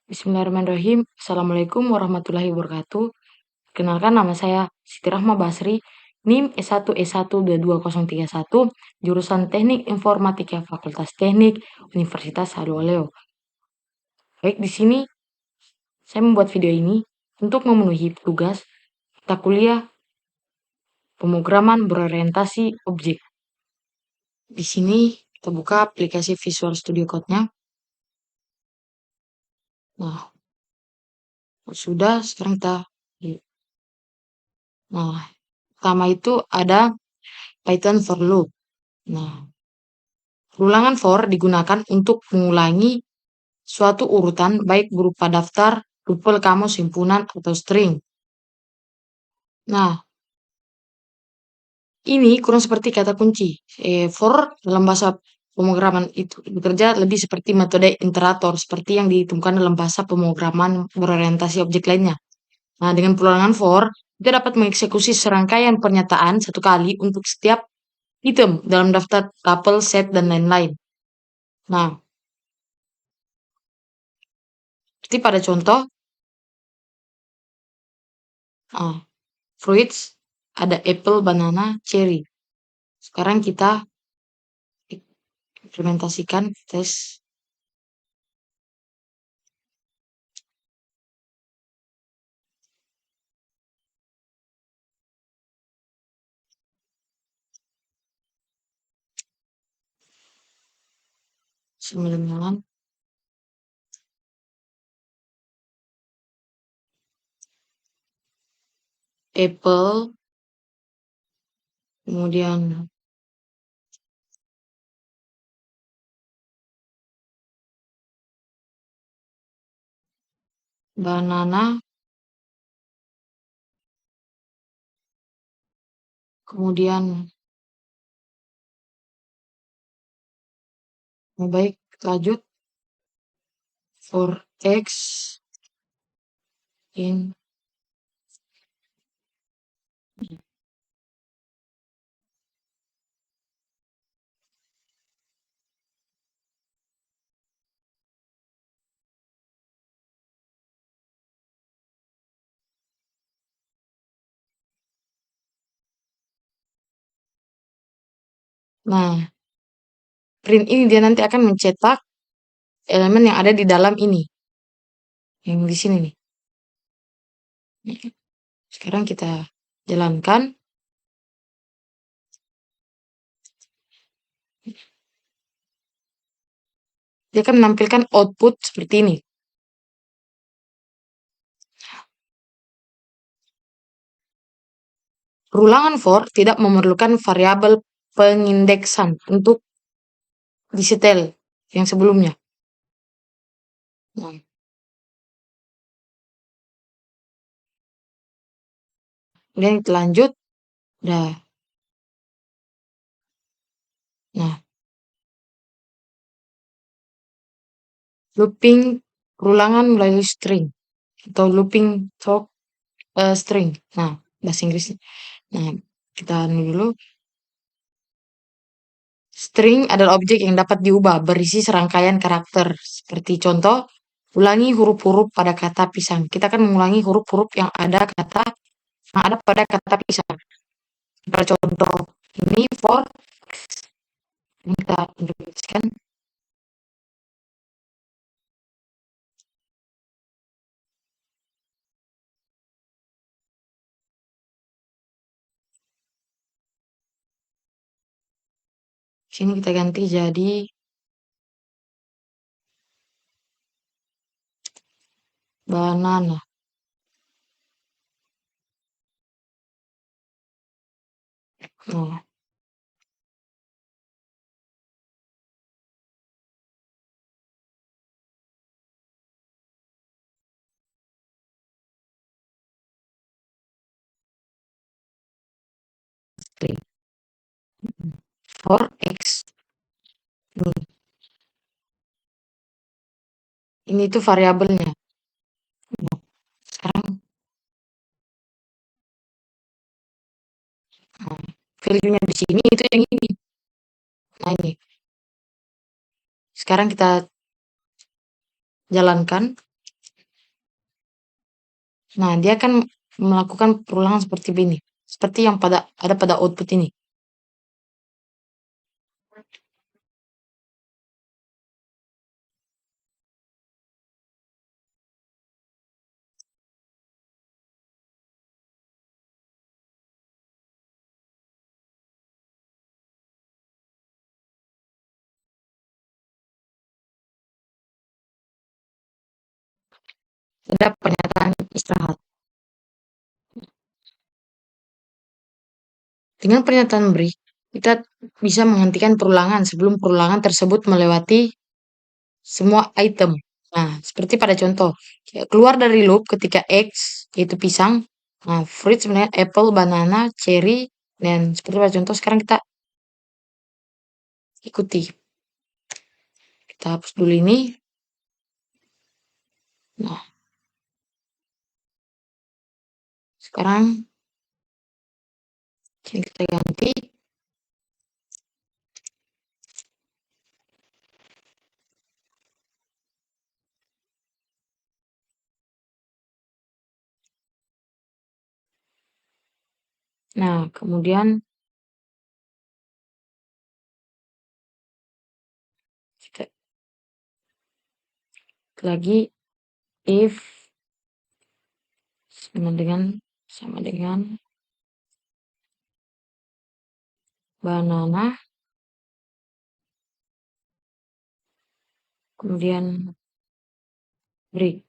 Bismillahirrahmanirrahim. Assalamualaikum warahmatullahi wabarakatuh. Kenalkan nama saya Siti Rahma Basri, NIM S1E12201, jurusan Teknik Informatika Fakultas Teknik Universitas Haluoleo. Baik, di sini saya membuat video ini untuk memenuhi tugas mata kuliah pemrograman berorientasi objek. Di sini kita buka aplikasi Visual Studio Code-nya. Nah, sudah, sekarang kita. Nah, pertama itu ada Python for loop. Nah, ulangan for digunakan untuk mengulangi suatu urutan baik berupa daftar, tupel, kamus, himpunan, atau string. Nah, ini kurang seperti kata kunci. For dalam bahasa pemrograman itu bekerja lebih seperti metode iterator seperti yang ditemukan dalam bahasa pemrograman berorientasi objek lainnya. Nah, dengan pengulangan for, kita dapat mengeksekusi serangkaian pernyataan satu kali untuk setiap item dalam daftar, tupel, set, dan lain-lain. Nah, seperti pada contoh, fruits, ada apple, banana, cherry. Sekarang kita implementasikan tes. Sembilan, apple, kemudian banana, kemudian baik, lanjut for x in. Nah, print ini dia nanti akan mencetak elemen yang ada di dalam ini, yang di sini nih. Sekarang kita jalankan. Dia akan menampilkan output seperti ini. Ulangan for tidak memerlukan variabel pengindeksan untuk disetel yang sebelumnya. Nah, kemudian kita lanjut. Nah, looping ulangan melalui string atau looping talk string. Nah, bahasa Inggrisnya. Nah, kita dulu. String adalah objek yang dapat diubah berisi serangkaian karakter. Seperti contoh, ulangi huruf-huruf pada kata pisang. Kita akan mengulangi huruf-huruf yang ada pada kata pisang. Pada contoh ini for ini kita implementasikan. Sini kita ganti jadi banana. Nah, string for x. Ini tuh variabelnya. Nah, sekarang value-nya di sini itu yang ini. Nah, ini. Sekarang kita jalankan. Nah, dia akan melakukan perulangan seperti ini. Seperti yang ada pada output ini. Ada pernyataan istirahat. Dengan pernyataan break, kita bisa menghentikan perulangan sebelum perulangan tersebut melewati semua item. Nah, seperti pada contoh, keluar dari loop ketika X, yaitu pisang. Nah, fruit sebenarnya apple, banana, cherry, dan seperti pada contoh sekarang kita ikuti. Kita hapus dulu ini. Nah, sekarang sini kita ganti. Nah, kemudian kita lagi if sama dengan banana, kemudian break,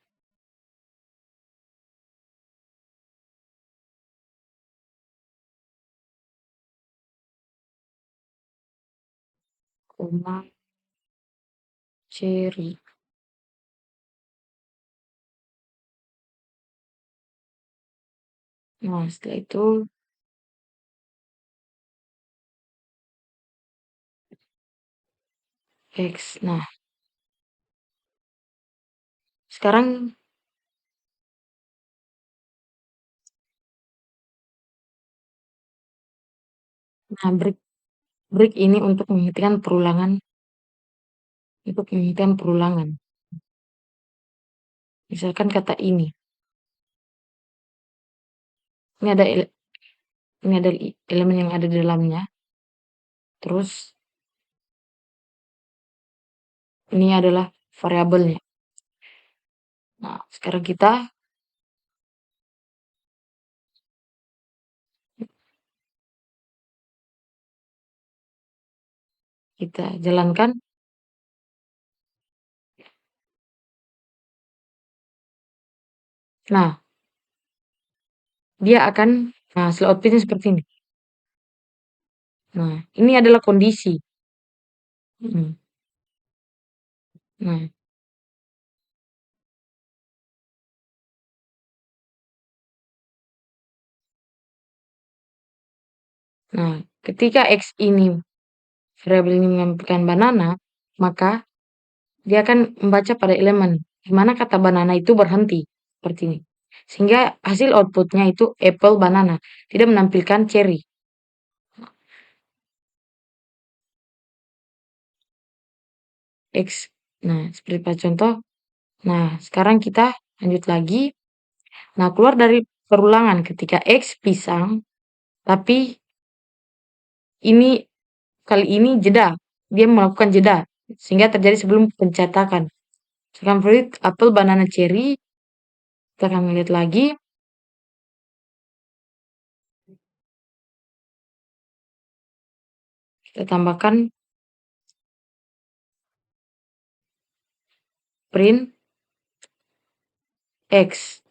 koma, cherry. Nah, setelah itu X. Nah, sekarang break break ini untuk menghentikan perulangan. Misalkan kata ini. Ini ada elemen yang ada di dalamnya. Terus ini adalah variabelnya. Nah, sekarang kita jalankan. Nah, dia akan hasil outputnya seperti ini. Nah, ini adalah kondisi. Hmm. Nah, ketika X ini variabel ini menyampaikan banana, maka dia akan membaca pada elemen di mana kata banana itu berhenti seperti ini. Sehingga hasil outputnya itu apple banana, tidak menampilkan cherry. X. Nah, seperti pada contoh. Nah, sekarang kita lanjut lagi. Nah, keluar dari perulangan ketika X pisang, tapi ini kali ini jeda. Dia melakukan jeda sehingga terjadi sebelum pencetakan. Sekarang fruit, apple, banana, cherry. Kita akan melihat lagi. Kita tambahkan print X.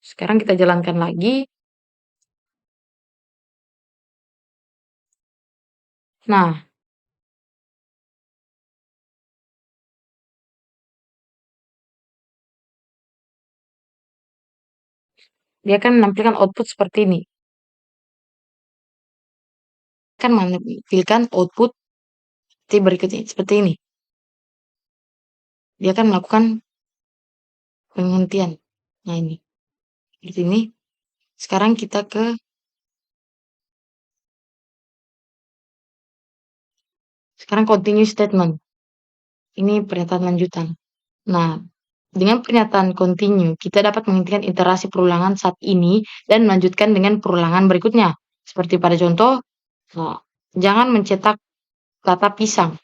Sekarang kita jalankan lagi. Nah, dia akan menampilkan output seperti ini. Akan menampilkan output berikutnya seperti ini. Dia akan melakukan penghentian. Nah, ini. Seperti ini. Sekarang kita sekarang continue statement. Ini pernyataan lanjutan. Nah, Dengan pernyataan continue, kita dapat menghentikan iterasi perulangan saat ini dan melanjutkan dengan perulangan berikutnya. Seperti pada contoh, nah, jangan mencetak kata pisang.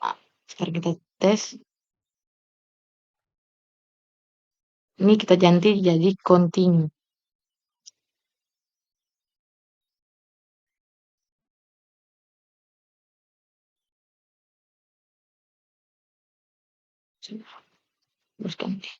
Nah, sekarang kita tes. Ini kita ganti jadi continue. Terus ganti.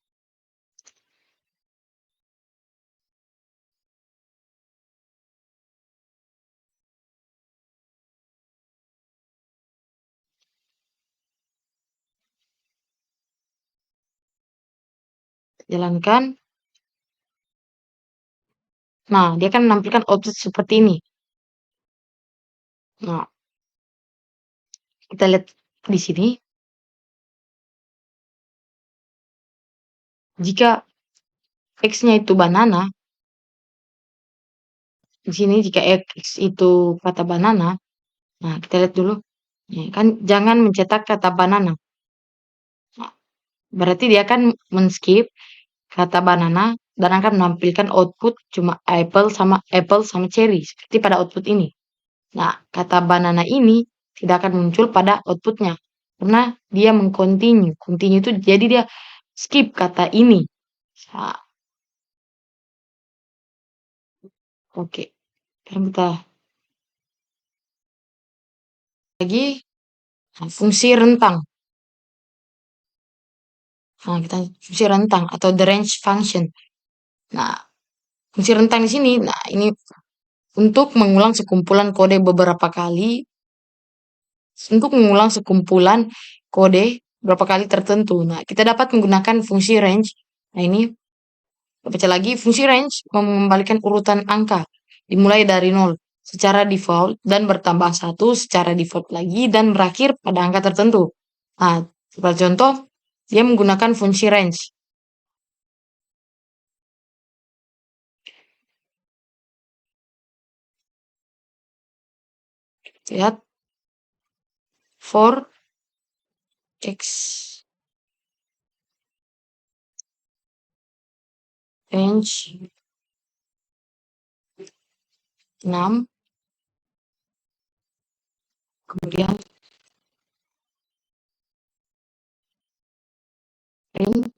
Jalankan. Nah, dia akan menampilkan output seperti ini. Nah, kita lihat di sini. Jika X-nya itu banana, di sini jika X itu kata banana, nah kita lihat dulu. Ya, kan jangan mencetak kata banana. Nah, berarti dia akan men-skip kata banana dan akan menampilkan output cuma apple sama cherry seperti pada output ini. Nah, kata banana ini tidak akan muncul pada outputnya karena dia mengcontinue. Continue itu jadi dia skip kata ini. Nah, oke. Sekarang kita lagi fungsi rentang. Nah, kita fungsi rentang atau the range function. Nah, fungsi rentang di sini, nah ini untuk mengulang sekumpulan kode beberapa kali, untuk mengulang sekumpulan kode beberapa kali tertentu. Nah, kita dapat menggunakan fungsi range. Nah, ini kita baca lagi, fungsi range mengembalikan urutan angka dimulai dari 0 secara default dan bertambah 1 secara default lagi dan berakhir pada angka tertentu. Nah, sebagai contoh, dia menggunakan fungsi range. Lihat, for X range 6, kemudian range.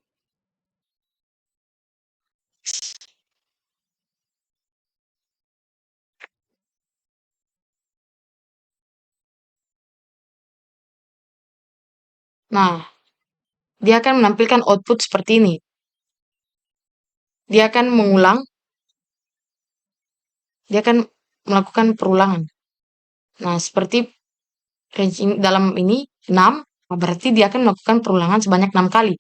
Nah, dia akan menampilkan output seperti ini. Dia akan mengulang, dia akan melakukan perulangan. Nah, seperti range ini, dalam ini 6, berarti dia akan melakukan perulangan sebanyak 6 kali.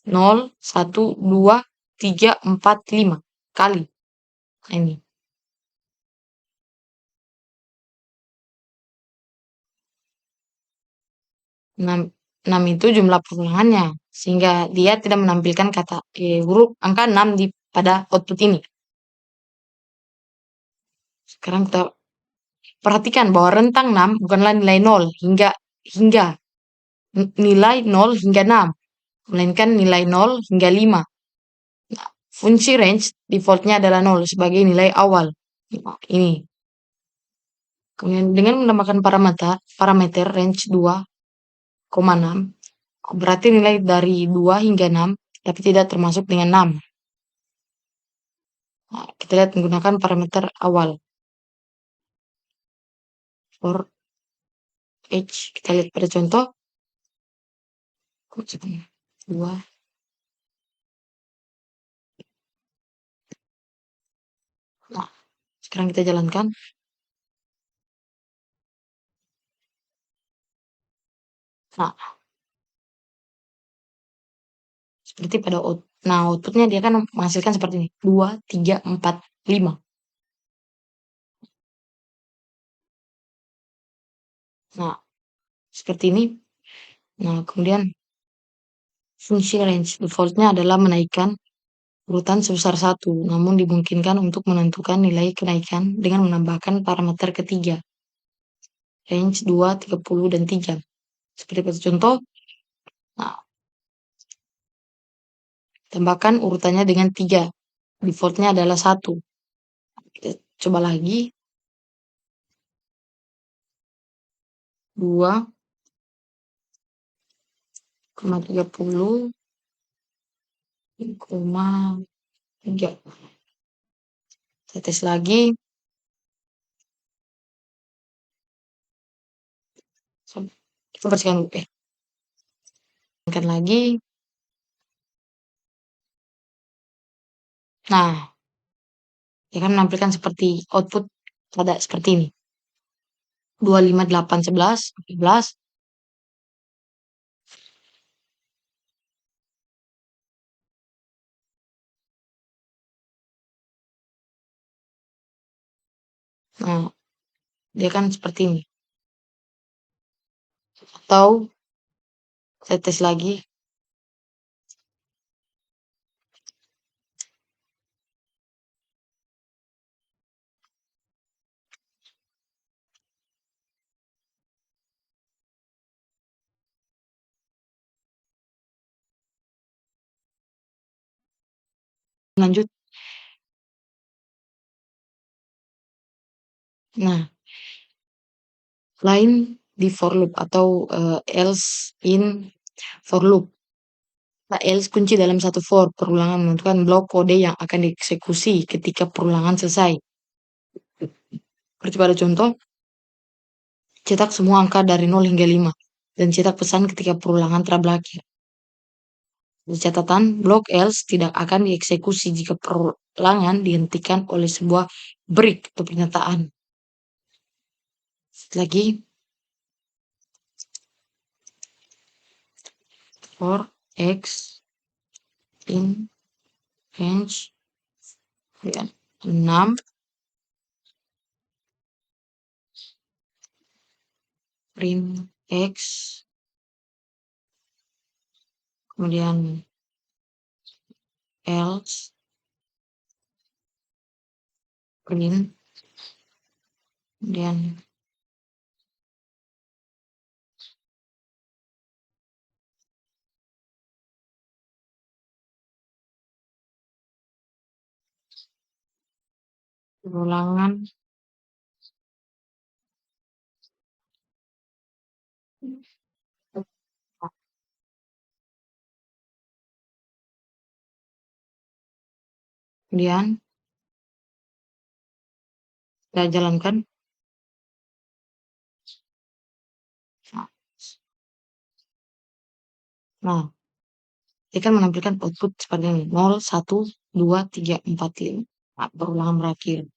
0, 1, 2, 3, 4, 5 kali. Nah, ini. 6, 6 itu jumlah perulangannya. Sehingga dia tidak menampilkan kata huruf angka 6 pada output ini. Sekarang kita perhatikan bahwa rentang 6 bukanlah nilai 0 hingga nilai 0 hingga 6, melainkan nilai 0 hingga 5. Nah, fungsi range defaultnya adalah 0 sebagai nilai awal. Nah, ini. Kemudian dengan menambahkan parameter range 2,6, berarti nilai dari 2 hingga 6, tapi tidak termasuk dengan 6. Nah, kita lihat menggunakan parameter awal. For H, kita lihat pada contoh. 2. Nah, sekarang kita jalankan. Nah, seperti pada outputnya dia akan menghasilkan seperti ini. 2, 3, 4, 5. Nah, seperti ini. Nah, kemudian fungsi range defaultnya adalah menaikkan urutan sebesar 1, namun dimungkinkan untuk menentukan nilai kenaikan dengan menambahkan parameter ketiga. Range 2, 30, dan 3. Seperti pada contoh. Nah, Tambahkan urutannya dengan 3. Defaultnya adalah 1. Kita coba lagi. 2,30, 3. Saya tes lagi. Kita bersihkan dulu ya. Tekan lagi. Nah, dia akan menampilkan seperti output ada seperti ini. 258, 11, 14. Nah, dia kan seperti ini. Atau saya tes lagi. Lanjut. Nah, lain di for loop atau else in for loop. Nah, else kunci dalam satu for. Perulangan menentukan blok kode yang akan dieksekusi ketika perulangan selesai. Seperti pada contoh, cetak semua angka dari 0 hingga 5. Dan cetak pesan ketika perulangan telah berakhir. Di catatan, blok else tidak akan dieksekusi jika perulangan dihentikan oleh sebuah break atau pernyataan. Lagi, for x in range 6, print x, kemudian else, print, kemudian perulangan kemudian kita jalankan. Nah, dia kan menampilkan output seperti ini. 0, 1, 2, 3, 4, 5. Nah, perulangan berakhir.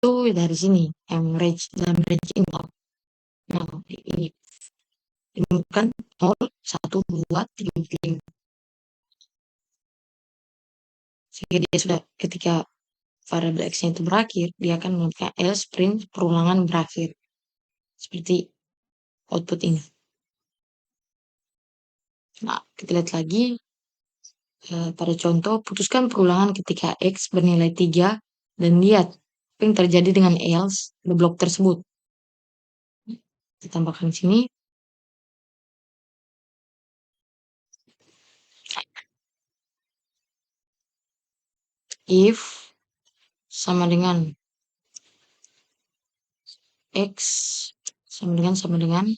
Itu dari sini, yang range, dalam range ini. Nah, ini bukan 0, 1, 2, 3, 5. Sehingga dia sudah ketika variable x-nya itu berakhir, dia akan melakukan else print perulangan berakhir. Seperti output ini. Nah, kita lihat lagi pada contoh, putuskan perulangan ketika x bernilai 3 dan lihat apa yang terjadi dengan else di blok tersebut. Kita tambahkan di sini. If sama dengan x sama dengan 3.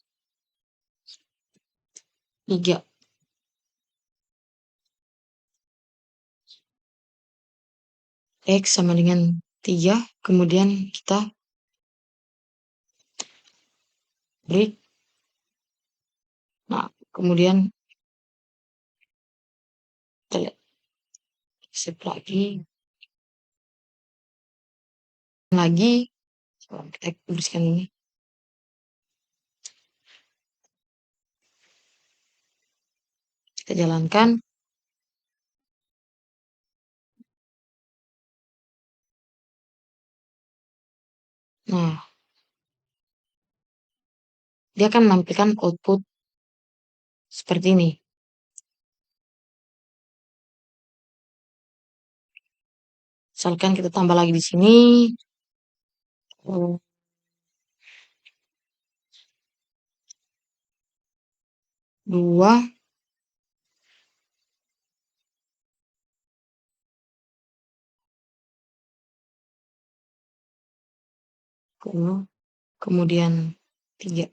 X sama dengan 3, kemudian kita break. Nah, kemudian kita lihat save lagi, kita bersihkan ini. Kita jalankan. Nah, dia akan menampilkan output seperti ini. Misalkan kita tambah lagi di sini, Oh, 2, kemudian 3,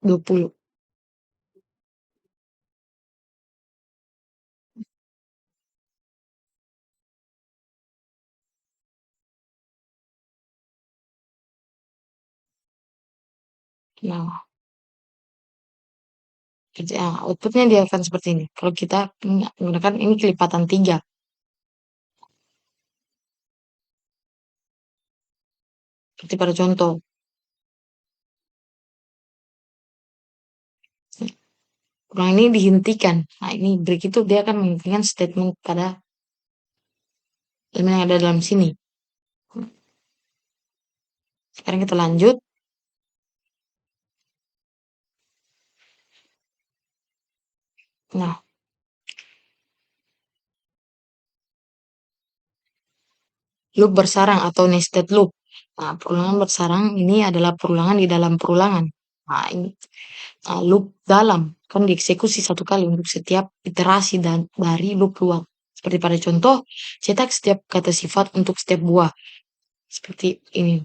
20. Nah, outputnya dia akan seperti ini. Kalau kita menggunakan ini kelipatan 3. Seperti pada contoh. Ulang ini dihentikan. Nah, ini break itu dia akan menghentikan statement pada elemen yang ada dalam sini. Sekarang kita lanjut. Nah, loop bersarang atau nested loop. Nah, perulangan bersarang ini adalah perulangan di dalam perulangan. Nah, ini loop dalam kan dieksekusi satu kali untuk setiap iterasi dan dari loop luar. Seperti pada contoh, cetak setiap kata sifat untuk setiap buah. Seperti ini.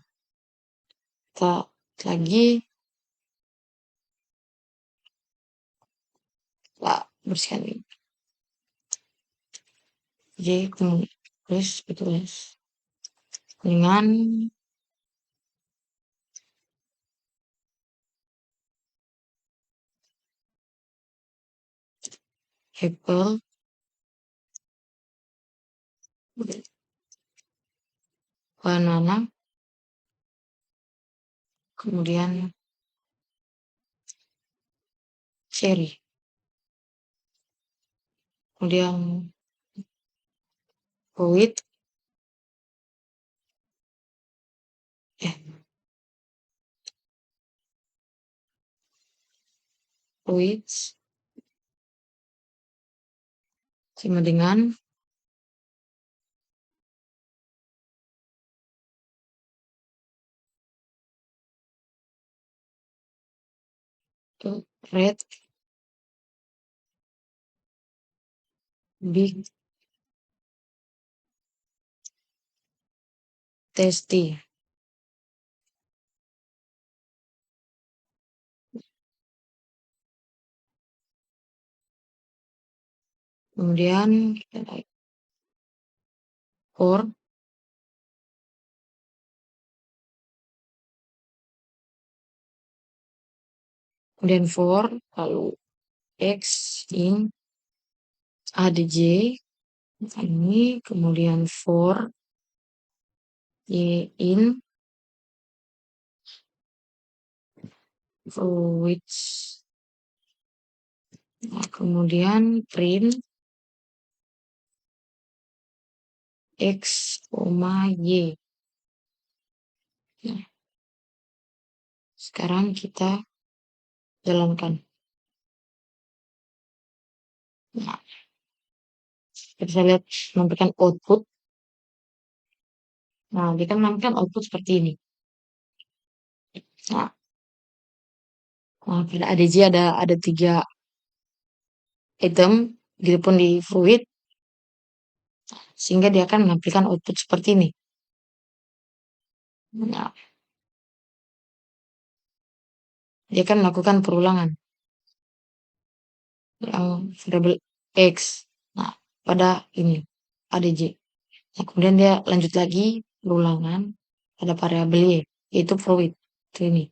Kita lagi bersihkan ini. J tulis tulis dengan apple banana kemudian cherry kemudian fruit eh fruits sama dengan red big tasty kemudian four kemudian four lalu x in ada j ini kemudian for y in fruits nah, kemudian print x, y. Nah, sekarang kita jalankan. Nah, kita bisa lihat menampilkan output. Nah, kita menampilkan output seperti ini. Nah, pada ADJ ada 3 item, gitu pun di fruit, sehingga dia akan menampilkan output seperti ini. Nah, dia akan melakukan perulangan yang variabel x. Nah, pada ini ADJ. Nah, kemudian dia lanjut lagi perulangan pada variabel y, yaitu fruit. Itu ini.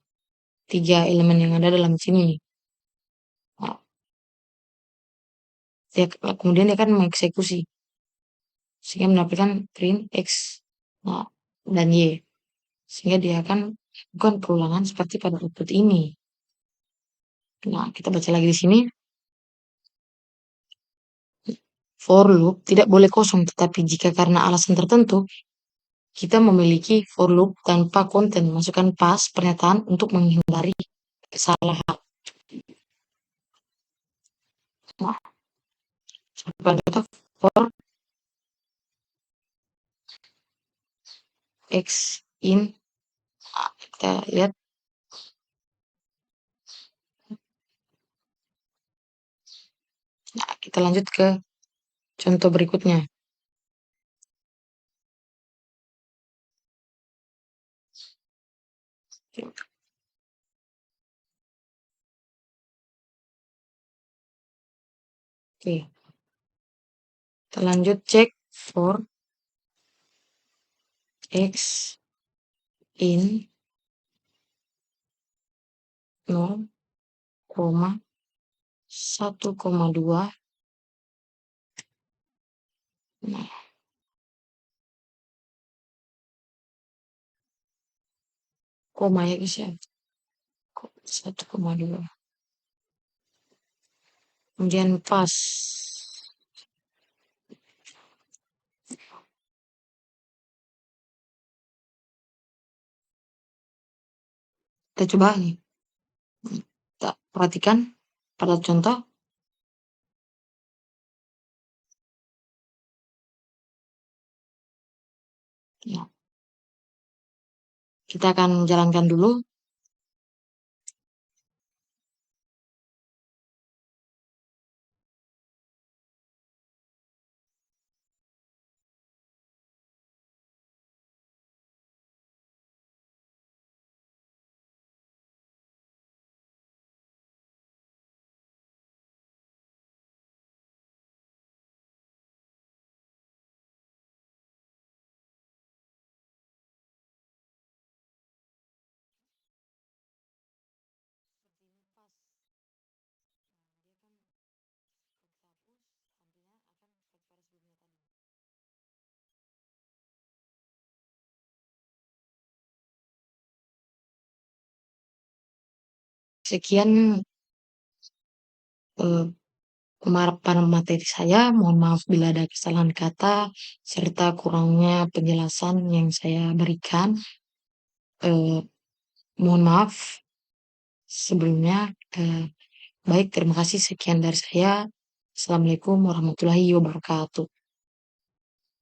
3 elemen yang ada dalam sini. Nah, kemudian dia akan mengeksekusi sehingga menampilkan print x nah, dan y. Sehingga dia akan bukan perulangan seperti pada output ini. Nah, kita baca lagi di sini. For loop tidak boleh kosong, tetapi jika karena alasan tertentu, kita memiliki for loop tanpa konten. Masukkan pas pernyataan untuk menghindari kesalahan. Nah, sebagai contoh for x in, nah, kita lihat. Nah, kita lanjut ke contoh berikutnya. Oke, kita lanjut cek for x in 0,1,2. Nah, koma ya guys ya. 1,2. Kemudian pas. Kita coba nih. Kita perhatikan pada contoh. Ya, kita akan jalankan dulu. Sekian eh, pemaparan materi saya. Mohon maaf bila ada kesalahan kata serta kurangnya penjelasan yang saya berikan. Eh, Mohon maaf sebelumnya. Eh, Baik, terima kasih. Sekian dari saya. Assalamualaikum warahmatullahi wabarakatuh.